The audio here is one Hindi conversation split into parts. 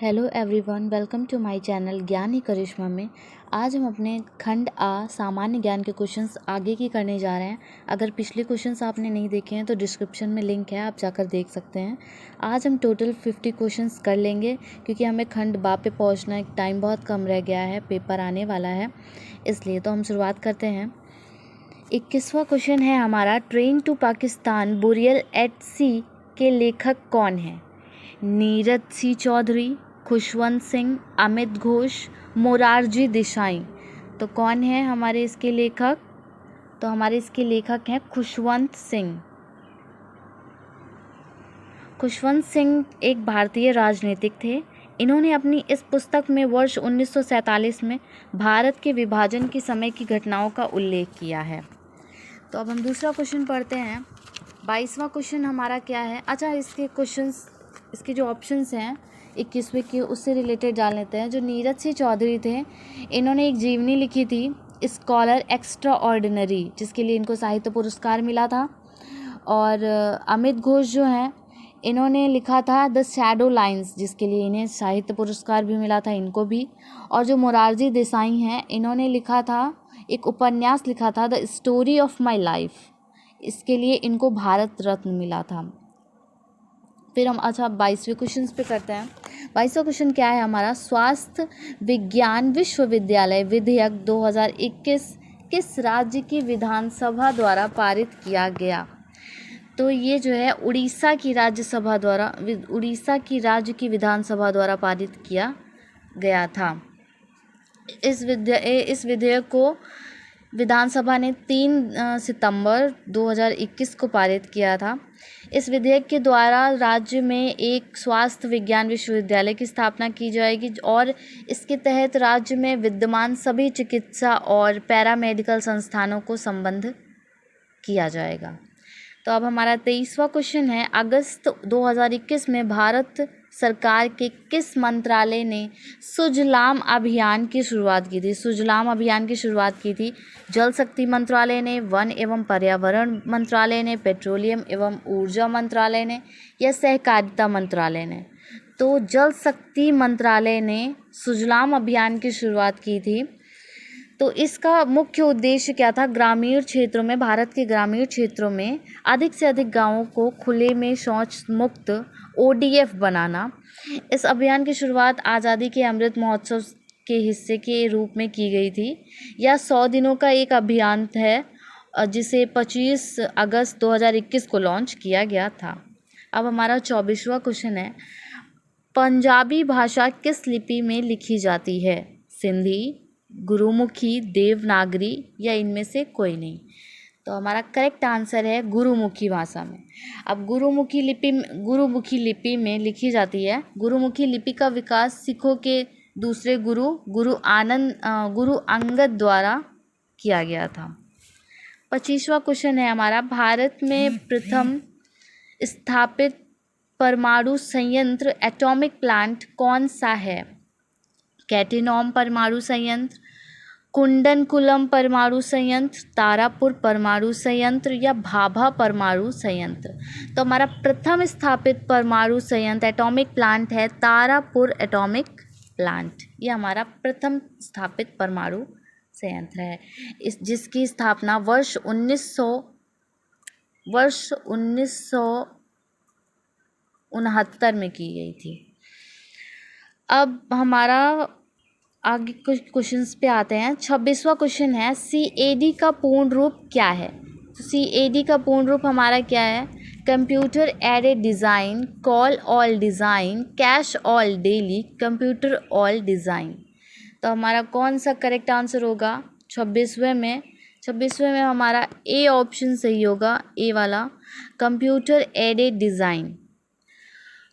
Hello everyone, welcome to my channel Gyan Hi करिश्मा में। आज हम अपने खंड आ सामान्य ज्ञान के क्वेश्चंस आगे की करने जा रहे हैं। अगर पिछले क्वेश्चंस आपने नहीं देखे हैं तो डिस्क्रिप्शन में लिंक है, आप जाकर देख सकते हैं। आज हम टोटल 50 क्वेश्चंस कर लेंगे क्योंकि हमें खंड बा पे पहुंचना टाइम बहुत कम रह गया है, पेपर आने वाला है, इसलिए तो हम शुरुआत करते हैं। 21वां क्वेश्चन है हमारा, train to Pakistan burial at sea के लेखक कौन है? नीरज सी चौधरी, खुशवंत सिंह, अमित घोष, मोरारजी देसाई। तो कौन है हमारे इसके लेखक? तो हमारे इसके लेखक हैं खुशवंत सिंह। खुशवंत सिंह एक भारतीय राजनीतिक थे। इन्होंने अपनी इस पुस्तक में वर्ष 1947 में भारत के विभाजन के समय की घटनाओं का उल्लेख किया है। तो अब हम दूसरा क्वेश्चन पढ़ते हैं। 22वां क्वेश्चन हमारा क्या है? अच्छा, इसके जो ऑप्शंस हैं 21वें के, उससे रिलेटेड डाल लेते हैं। जो नीरज सी चौधरी थे, इन्होंने एक जीवनी लिखी थी, स्कॉलर एक्स्ट्रा ऑर्डिनरी, जिसके लिए इनको साहित्य पुरस्कार मिला था। और अमित घोष जो हैं, इन्होंने लिखा था द शैडो लाइन्स, जिसके लिए इन्हें साहित्य पुरस्कार भी मिला था, इनको भी। और जो मोरारजी देसाई हैं, इन्होंने लिखा था, एक उपन्यास लिखा था the story of my life, इसके लिए इनको भारत रत्न मिला था। फिर हम 22वें क्वेश्चन पे करते हैं। 22वां क्वेश्चन क्या है हमारा? स्वास्थ्य विज्ञान विश्वविद्यालय विधेयक 2021 किस राज्य की विधानसभा द्वारा पारित किया गया? तो ये जो है उड़ीसा की राज्य की विधानसभा द्वारा पारित किया गया था। इस विधेयक को विधानसभा ने 3 सितंबर 2021 को पारित किया था। इस विधेयक के द्वारा राज्य में एक स्वास्थ्य विज्ञान विश्वविद्यालय की स्थापना की जाएगी और इसके तहत राज्य में विद्यमान सभी चिकित्सा और पैरामेडिकल संस्थानों को संबद्ध किया जाएगा। तो अब हमारा 23वां क्वेश्चन है, अगस्त 2021 में भारत सरकार के किस मंत्रालय ने सुजलाम अभियान की शुरुआत की थी? सुजलाम अभियान की शुरुआत की थी जल शक्ति मंत्रालय ने, वन एवं पर्यावरण मंत्रालय ने, पेट्रोलियम एवं ऊर्जा मंत्रालय ने, या सहकारिता मंत्रालय ने? तो जल शक्ति मंत्रालय ने सुजलाम अभियान की शुरुआत की थी। तो इसका मुख्य उद्देश्य क्या था? ग्रामीण क्षेत्रों में, भारत के ग्रामीण क्षेत्रों में अधिक से अधिक गांवों को खुले में शौच मुक्त ODF बनाना। इस अभियान की शुरुआत आज़ादी के अमृत महोत्सव के हिस्से के रूप में की गई थी। यह 100 दिनों का एक अभियान है जिसे 25 अगस्त 2021 को लॉन्च किया गया था। अब हमारा 24वां क्वेश्चन है, पंजाबी भाषा किस लिपि में लिखी जाती है? सिंधी, गुरुमुखी, देवनागरी, या इनमें से कोई नहीं? तो हमारा करेक्ट आंसर है गुरुमुखी भाषा में। अब गुरुमुखी लिपि में लिखी जाती है। गुरुमुखी लिपि का विकास सिखों के दूसरे गुरु अंगद द्वारा किया गया था। 25वां क्वेश्चन है हमारा, भारत में प्रथम स्थापित परमाणु संयंत्र एटॉमिक प्लांट कौन सा है? कैटिनॉम परमाणु संयंत्र, कुंडनकुलम परमाणु संयंत्र, तारापुर परमाणु संयंत्र, या भाभा परमाणु संयंत्र? तो हमारा प्रथम स्थापित परमाणु संयंत्र एटॉमिक प्लांट है तारापुर एटॉमिक प्लांट। ये हमारा प्रथम स्थापित परमाणु संयंत्र है, जिसकी स्थापना वर्ष 1969 में की गई थी। अब हमारा आगे कुछ क्वेश्चंस पे आते हैं। 26वां क्वेश्चन है, CAD का पूर्ण रूप क्या है? तो CAD का पूर्ण रूप हमारा क्या है? Computer aided design, call all design, cash all daily, computer all design. तो हमारा कौन सा करेक्ट आंसर होगा 26वें में? 26वें में हमारा A ऑप्शन सही होगा, A वाला, कंप्यूटर एडेड डिज़ाइन।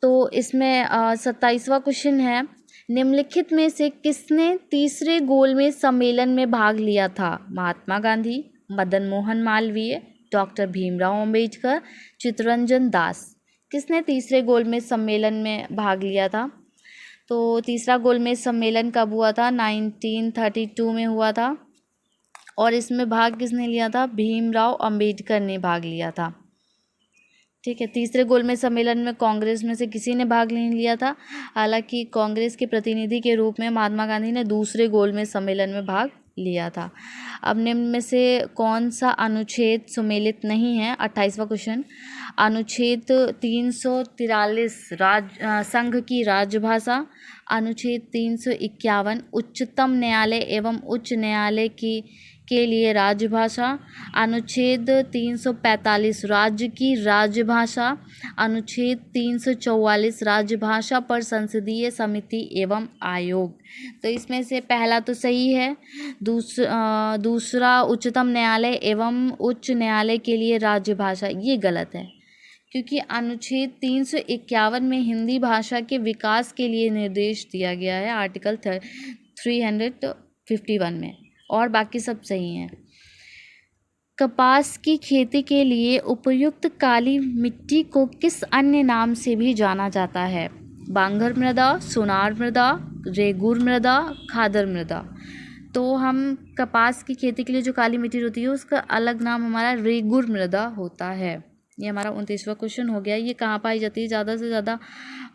तो इसमें 27वां क्वेश्चन है, निम्नलिखित में से किसने तीसरे गोलमेज सम्मेलन में भाग लिया था? महात्मा गांधी, मदन मोहन मालवीय, डॉक्टर भीमराव अंबेडकर, चित्तरंजन दास। किसने तीसरे गोलमेज सम्मेलन में भाग लिया था? तो तीसरा गोलमेज सम्मेलन कब हुआ था? 1932 में हुआ था। और इसमें भाग किसने लिया था? भीमराव अंबेडकर ने भाग लिया था। ठीक है। तीसरे गोलमेज सम्मेलन में कांग्रेस में से किसी ने भाग नहीं लिया था। हालांकि कांग्रेस के प्रतिनिधि के रूप में महात्मा गांधी ने दूसरे गोलमेज सम्मेलन में भाग लिया था। अब निम्न में से कौन सा अनुच्छेद सुमेलित नहीं है? 28वां क्वेश्चन, अनुच्छेद 343 संघ की राजभाषा, अनुच्छेद 351 उच्चतम न्यायालय एवं उच्च न्यायालय की के लिए राजभाषा, अनुच्छेद 345 राज्य की राजभाषा, अनुच्छेद 344 राजभाषा पर संसदीय समिति एवं आयोग। तो इसमें से पहला तो सही है, दूसरा उच्चतम न्यायालय एवं उच्च न्यायालय के लिए राजभाषा, ये गलत है, क्योंकि अनुच्छेद 351 में हिंदी भाषा के विकास के लिए निर्देश दिया गया है आर्टिकल 351 में, और बाकी सब सही हैं। कपास की खेती के लिए उपयुक्त काली मिट्टी को किस अन्य नाम से भी जाना जाता है? बांगर मृदा, सोनार मृदा, रेगुर मृदा, खादर मृदा। तो हम कपास की खेती के लिए जो काली मिट्टी होती है उसका अलग नाम हमारा रेगुर मृदा होता है। ये हमारा 29वां क्वेश्चन हो गया। ये कहाँ पाई जाती है? ज़्यादा से ज़्यादा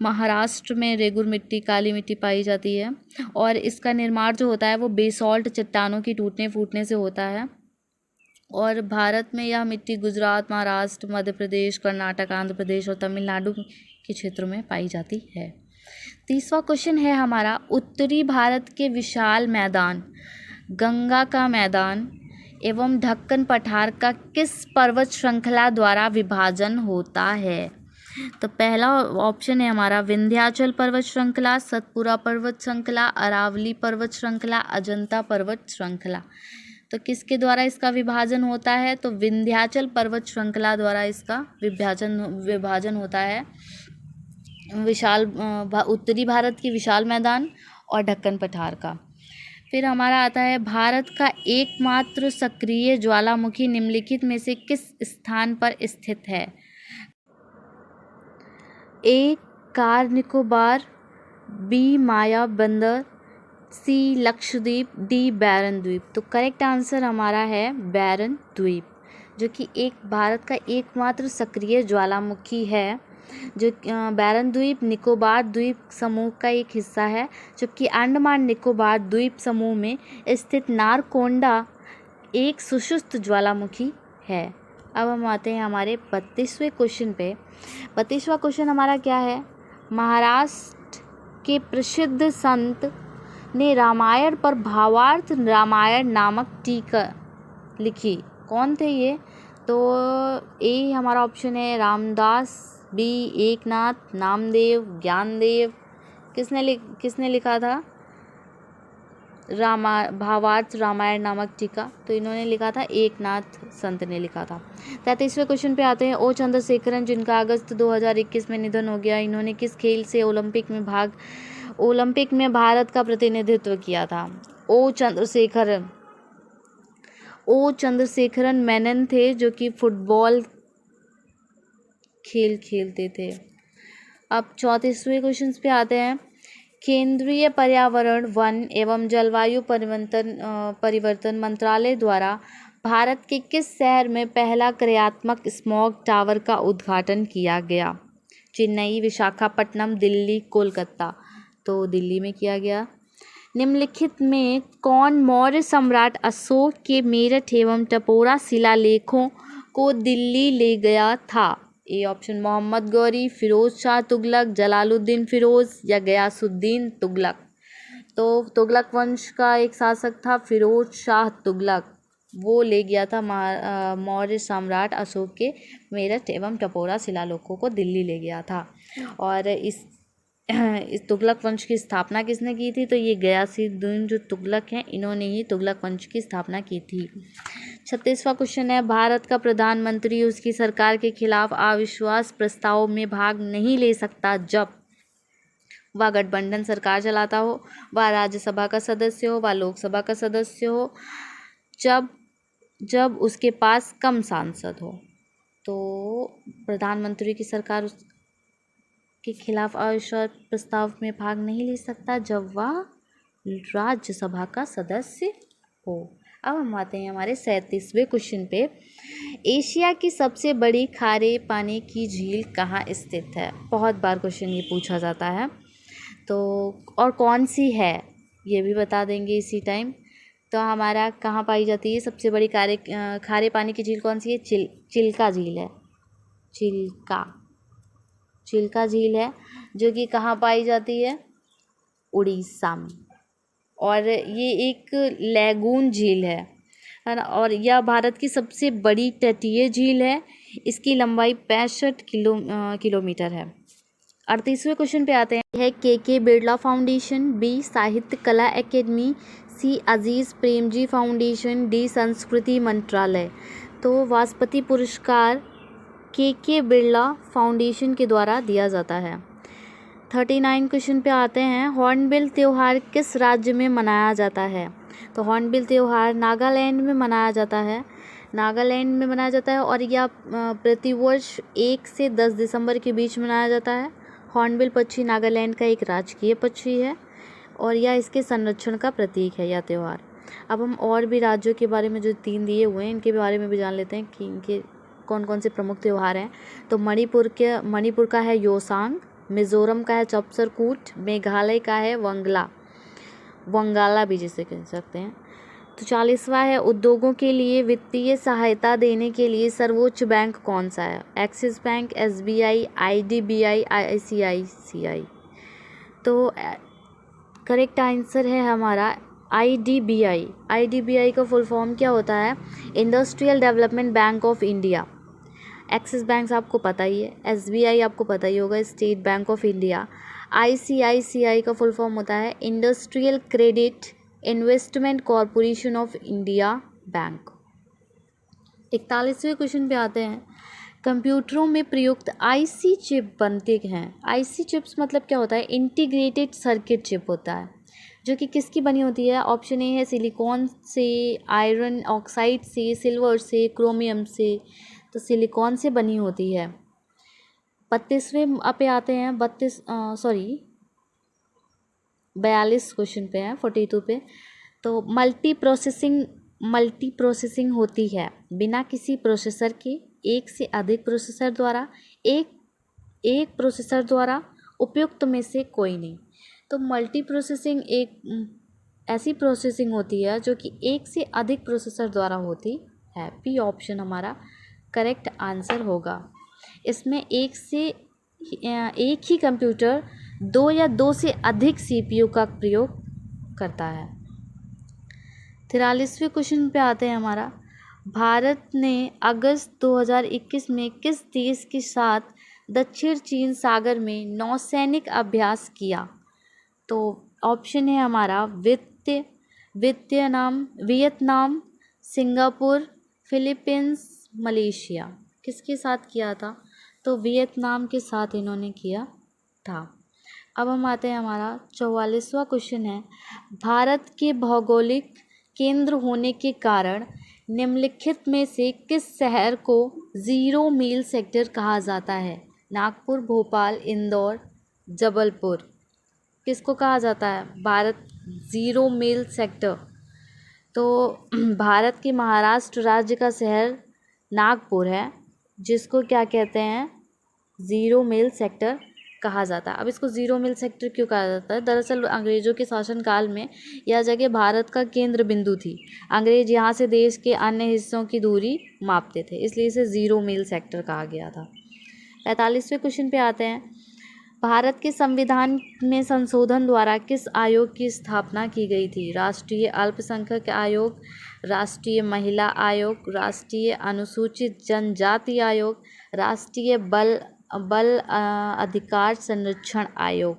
महाराष्ट्र में रेगुर मिट्टी, काली मिट्टी पाई जाती है, और इसका निर्माण जो होता है वो बेसॉल्ट चट्टानों की टूटने फूटने से होता है। और भारत में यह मिट्टी गुजरात, महाराष्ट्र, मध्य प्रदेश, कर्नाटक, आंध्र प्रदेश और तमिलनाडु के क्षेत्रों में पाई जाती है। 30वां क्वेश्चन है हमारा, उत्तरी भारत के विशाल मैदान गंगा का मैदान एवं ढक्कन पठार का किस पर्वत श्रृंखला द्वारा विभाजन होता है? तो पहला ऑप्शन है हमारा विंध्याचल पर्वत श्रृंखला, सतपुरा पर्वत श्रृंखला, अरावली पर्वत श्रृंखला, अजंता पर्वत श्रृंखला। तो किसके द्वारा इसका विभाजन होता है? तो विंध्याचल पर्वत श्रृंखला द्वारा इसका विभाजन होता है। विशाल उत्तरी भारत की विशाल मैदान और ढक्कन पठार का। फिर हमारा आता है, भारत का एकमात्र सक्रिय ज्वालामुखी निम्नलिखित में से किस स्थान पर स्थित है? ए कार निकोबार, बी माया बंदर, सी लक्षद्वीप, डी बैरन द्वीप। तो करेक्ट आंसर हमारा है बैरन द्वीप, जो कि भारत का एकमात्र सक्रिय ज्वालामुखी है। जो बैरन द्वीप निकोबार द्वीप समूह का एक हिस्सा है, जबकि अंडमान निकोबार द्वीप समूह में स्थित नारकोंडा एक सुषुप्त ज्वालामुखी है। अब हम आते हैं हमारे 32वें क्वेश्चन पे। 32वां क्वेश्चन हमारा क्या है? महाराष्ट्र के प्रसिद्ध संत ने रामायण पर भावार्थ रामायण नामक टीका लिखी, कौन थे ये? तो ए हमारा ऑप्शन है रामदास, बी एकनाथ, नामदेव, ज्ञानदेव। किसने लिखा था भावार्थ रामायण नामक टीका? तो इन्होंने लिखा था, एकनाथ संत ने लिखा था। 33वें क्वेश्चन पे आते हैं। ओ चंद्रशेखरन, जिनका अगस्त 2021 में निधन हो गया, इन्होंने किस खेल से ओलंपिक में भारत का प्रतिनिधित्व किया था? ओ चंद्रशेखरन मेनन थे, जो कि फुटबॉल खेल खेलते थे। अब 34वें क्वेश्चन पे आते हैं। केंद्रीय पर्यावरण, वन एवं जलवायु परिवर्तन मंत्रालय द्वारा भारत के किस शहर में पहला क्रियात्मक स्मॉग टावर का उद्घाटन किया गया? चेन्नई, विशाखापट्टनम, दिल्ली, कोलकाता। तो दिल्ली में किया गया। निम्नलिखित में कौन मौर्य सम्राट अशोक के मेरठ एवं टपोरा शिलालेखों को दिल्ली ले गया था? ए ऑप्शन मोहम्मद गौरी, फिरोज शाह तुगलक, जलालुद्दीन फिरोज या गयासुद्दीन तुगलक। तो तुगलक वंश का एक शासक था फिरोज शाह तुगलक, वो ले गया था मौर्य सम्राट अशोक के मेरठ एवं टपोरा शिलालेखों को दिल्ली ले गया था। और इस तुगलक वंश की स्थापना किसने की थी? तो ये गयासुद्दीन जो तुगलक हैं, इन्होंने ही तुगलक वंश की स्थापना की थी। 36वां क्वेश्चन है। भारत का प्रधानमंत्री उसकी सरकार के खिलाफ अविश्वास प्रस्ताव में भाग नहीं ले सकता जब वह गठबंधन सरकार चलाता हो, वह राज्यसभा का सदस्य हो, वह लोकसभा का सदस्य हो, जब उसके पास कम सांसद हो। तो प्रधानमंत्री की सरकार के खिलाफ अविश्वास प्रस्ताव में भाग नहीं ले सकता जब वह राज्यसभा का सदस्य हो। अब हम आते हैं हमारे 37वें क्वेश्चन पे। एशिया की सबसे बड़ी खारे पानी की झील कहाँ स्थित है? बहुत बार क्वेश्चन ये पूछा जाता है, तो और कौन सी है ये भी बता देंगे इसी टाइम। तो हमारा कहाँ पाई जाती है सबसे बड़ी खारे पानी की झील कौन सी है? चिल्का झील है। चिल्का झील है, जो कि कहाँ पाई जाती है? उड़ीसा में। और ये एक लैगून झील है ना, और यह भारत की सबसे बड़ी तटीय झील है। इसकी लंबाई 65 किलोमीटर है। 38वें क्वेश्चन पे आते हैं। है के बिरला फाउंडेशन, बी साहित्य कला एकेडमी, सी अजीज प्रेमजी फाउंडेशन, डी संस्कृति मंत्रालय। तो वाजपेयी पुरस्कार के बिरला फाउंडेशन के द्वारा दिया जाता है। 39 क्वेश्चन पे आते हैं। हॉर्नबिल त्यौहार किस राज्य में मनाया जाता है? तो हॉर्नबिल त्यौहार नागालैंड में मनाया जाता है। और यह प्रतिवर्ष 1 से 10 दिसंबर के बीच मनाया जाता है। हॉर्नबिल पक्षी नागालैंड का एक राजकीय पक्षी है और यह इसके संरक्षण का प्रतीक है यह त्यौहार। अब हम और भी राज्यों के बारे में जो 3 दिए हुए हैं इनके बारे में भी जान लेते हैं कि इनके कौन कौन से प्रमुख त्यौहार हैं। तो मणिपुर का है योसांग, मिजोरम का है चपसरकूट, मेघालय का है वंगाला भी जिसे कह सकते हैं। तो 40वां है उद्योगों के लिए वित्तीय सहायता देने के लिए सर्वोच्च बैंक कौन सा है? Axis bank, SBI, IDBI, ICICI। तो करेक्ट आंसर है हमारा IDBI। IDBI का फुल फॉर्म क्या होता है? Industrial Development Bank of India. Axis bank आपको पता ही है, SBI आपको पता ही होगा, State Bank of India. ICICI का फुल फॉर्म होता है Industrial Credit Investment Corporation of India bank. 41वें क्वेश्चन पे आते हैं। कंप्यूटरों में प्रयुक्त IC चिप बनते हैं। IC चिप्स मतलब क्या होता है? इंटीग्रेटेड सर्किट चिप होता है, जो कि किसकी बनी होती है? ऑप्शन ए है सिलिकॉन से, आयरन ऑक्साइड से, सिल्वर से, क्रोमियम से। तो सिलिकॉन से बनी होती है। 42वें पे आते हैं। 42 क्वेश्चन पे हैं, 42 पे। तो मल्टी प्रोसेसिंग होती है बिना किसी प्रोसेसर के, एक से अधिक प्रोसेसर द्वारा, एक प्रोसेसर द्वारा, उपयुक्त में से कोई नहीं। तो मल्टी प्रोसेसिंग एक ऐसी प्रोसेसिंग होती है जो कि एक से अधिक प्रोसेसर द्वारा होती है। पी ऑप्शन हमारा करेक्ट आंसर होगा। इसमें एक ही कंप्यूटर 2 या 2 से अधिक CPU का प्रयोग करता है। 43वें क्वेश्चन पे आते हैं हमारा। भारत ने अगस्त 2021 में किस देश के साथ दक्षिण चीन सागर में नौसैनिक अभ्यास किया? तो ऑप्शन है हमारा वियतनाम, सिंगापुर, फिलीपींस, मलेशिया। किसके साथ किया था? तो वियतनाम के साथ इन्होंने किया था। अब हम आते हैं हमारा 44वां क्वेश्चन है। भारत के भौगोलिक केंद्र होने के कारण निम्नलिखित में से किस शहर को 0 मील सेक्टर कहा जाता है? नागपुर, भोपाल, इंदौर, जबलपुर। किसको कहा जाता है भारत 0 मील सेक्टर? तो भारत के महाराष्ट्र राज्य का शहर नागपुर है, जिसको क्या कहते हैं? 0 मील सेक्टर कहा जाता है। अब इसको 0 मील सेक्टर क्यों कहा जाता है? दरअसल अंग्रेजों के शासनकाल में यह जगह भारत का केंद्र बिंदु थी। अंग्रेज यहाँ से देश के अन्य हिस्सों की दूरी मापते थे, इसलिए इसे 0 मील सेक्टर कहा गया था। 45वें क्वेश्चन पे आते हैं। भारत के संविधान में संशोधन द्वारा किस आयोग की स्थापना की गई थी? राष्ट्रीय अल्पसंख्यक आयोग, राष्ट्रीय महिला आयोग, राष्ट्रीय अनुसूचित जनजाति आयोग, राष्ट्रीय बाल अधिकार संरक्षण आयोग।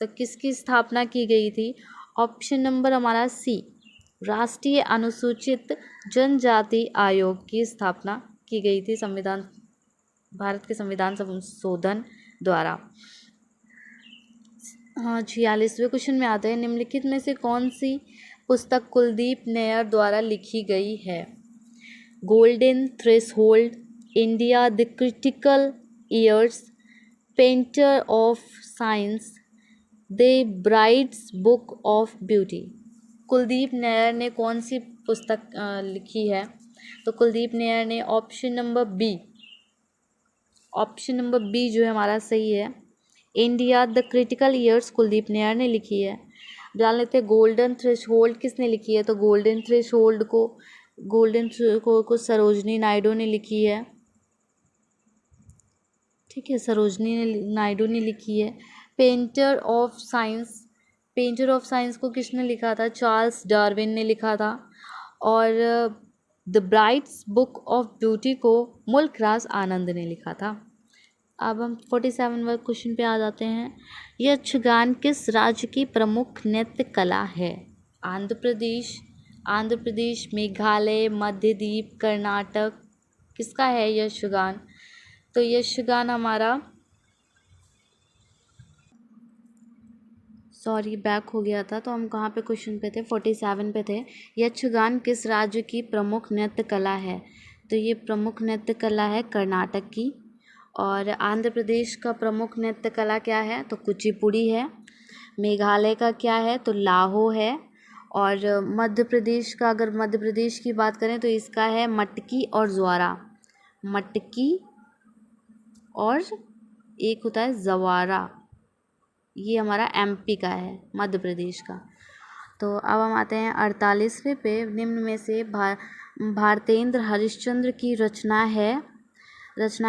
तो किसकी स्थापना की गई थी? ऑप्शन नंबर हमारा सी, राष्ट्रीय अनुसूचित जनजाति आयोग की स्थापना की गई थी भारत के संविधान संशोधन द्वारा। 46वें क्वेश्चन में आते हैं। निम्नलिखित में से कौन सी पुस्तक कुलदीप नैयर द्वारा लिखी गई है? Golden threshold, India the critical years, painter of science, the bride's book of beauty. Kuldip Nayar ने कौन सी पुस्तक लिखी है? तो कुलदीप नैयर ने ऑप्शन नंबर बी जो है हमारा सही है, India the critical years Kuldip Nayar ने लिखी है। जान लेते हैं गोल्डन थ्रेशोल्ड किसने लिखी है? तो गोल्डन थ्रेशोल्ड को सरोजनी नायडू ने लिखी है। ठीक है, सरोजनी नायडू ने लिखी है। पेंटर ऑफ साइंस को किसने लिखा था? चार्ल्स डार्विन ने लिखा था। और the brides book of beauty को मुल्कराज आनंद ने लिखा था। अब हम 47वें क्वेश्चन पे आ जाते हैं। यक्षगान किस राज्य की प्रमुख नृत्य कला है? आंध्र प्रदेश, मेघालय, मध्यद्वीप, कर्नाटक, किसका है यक्षगान? तो यक्षगान हमारा बैक हो गया था, तो हम कहाँ पे क्वेश्चन पे थे? 47 पे थे। यक्षगान किस राज्य की प्रमुख नृत्य कला है? तो ये प्रमुख नृत्य कला है कर्नाटक की। और आंध्र प्रदेश का प्रमुख नृत्य कला क्या है? तो कुचिपुड़ी है। मेघालय का क्या है? तो लाहो है। और मध्य प्रदेश का, अगर मध्य प्रदेश की बात करें तो इसका है मटकी और ज्वारा। मटकी और एक होता है जवारा, ये हमारा एमपी का है, मध्य प्रदेश का। तो अब हम आते हैं 48वें पे। निम्न में से भारतेंद्र हरिश्चंद्र की रचना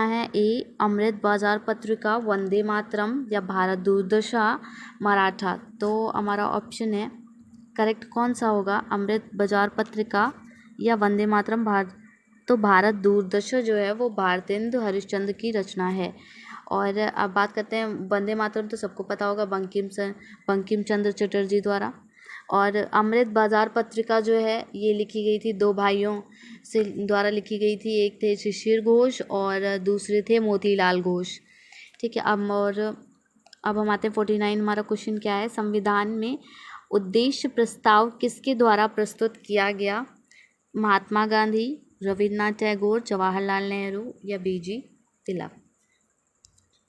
है ए अमृत बाजार पत्रिका, वंदे मातरम या भारत दूरदर्शा मराठा। तो हमारा ऑप्शन है करेक्ट कौन सा होगा? अमृत बाजार पत्रिका या वंदे मातरम तो भारत दूरदर्शा जो है वो भारतेंद्र हरिश्चंद्र की रचना है। और अब बात करते हैं वंदे मातरम, तो सबको पता होगा बंकिम चंद्र चटर्जी द्वारा। और अमृत बाजार पत्रिका जो है ये लिखी गई थी दो भाइयों से द्वारा लिखी गई थी, एक थे शिशिर घोष और दूसरे थे मोतीलाल घोष। ठीक है, अब हम आते हैं 49। हमारा क्वेश्चन क्या है? संविधान में उद्देश्य प्रस्ताव किसके द्वारा प्रस्तुत किया गया? महात्मा गांधी, रविन्द्रनाथ टैगोर, जवाहरलाल नेहरू या बीजी तिलक।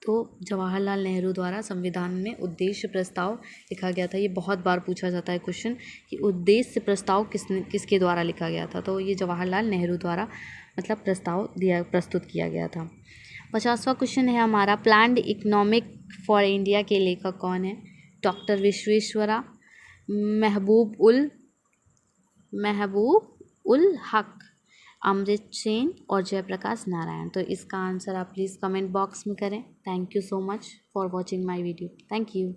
तो जवाहरलाल नेहरू द्वारा संविधान में उद्देश्य प्रस्ताव लिखा गया था। ये बहुत बार पूछा जाता है क्वेश्चन कि उद्देश्य प्रस्ताव किसके द्वारा लिखा गया था? तो ये जवाहरलाल नेहरू द्वारा मतलब प्रस्तुत किया गया था। 50वां क्वेश्चन है हमारा, प्लान्ड इकोनॉमिक फॉर इंडिया के लेखक कौन है? डॉक्टर विश्वेश्वरा, महबूब उल हक, अमृत सेन और जयप्रकाश नारायण। तो इसका आंसर आप प्लीज़ कमेंट बॉक्स में करें। Thank you so much for watching my video. Thank you.